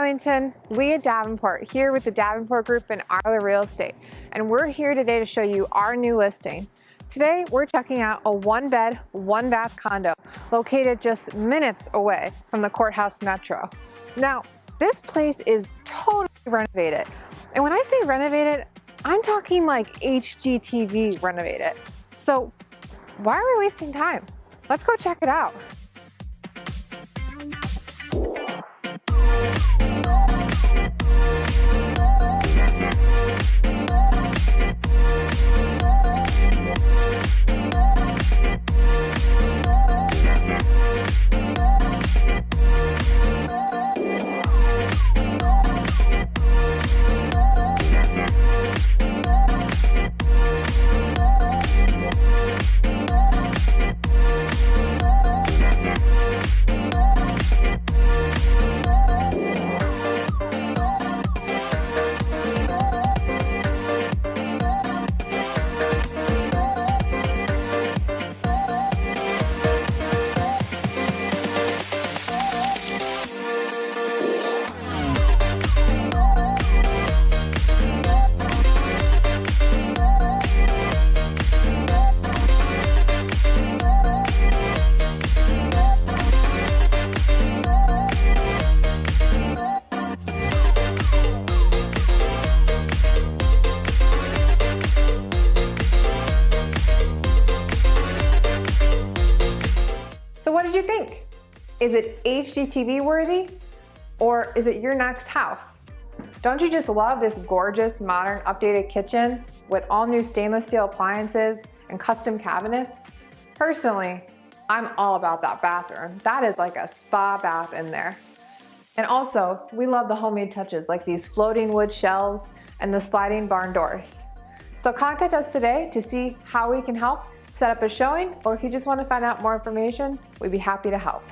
Arlington, Leah Davenport here with the Davenport Group and Arla Real Estate, and we're here today to show you our new listing. Today we're checking out a 1-bed, 1-bath condo located just minutes away from the Courthouse Metro. Now, this place is totally renovated, and when I say renovated, I'm talking like HGTV renovated. So why are we wasting time? Let's go check it out. So what did you think? Is it HGTV worthy, or is it your next house? Don't you just love this gorgeous, modern, updated kitchen with all new stainless steel appliances and custom cabinets? Personally, I'm all about that bathroom. That is like a spa bath in there. And also, we love the homemade touches like these floating wood shelves and the sliding barn doors. So contact us today to see how we can help set up a showing, or if you just want to find out more information, we'd be happy to help.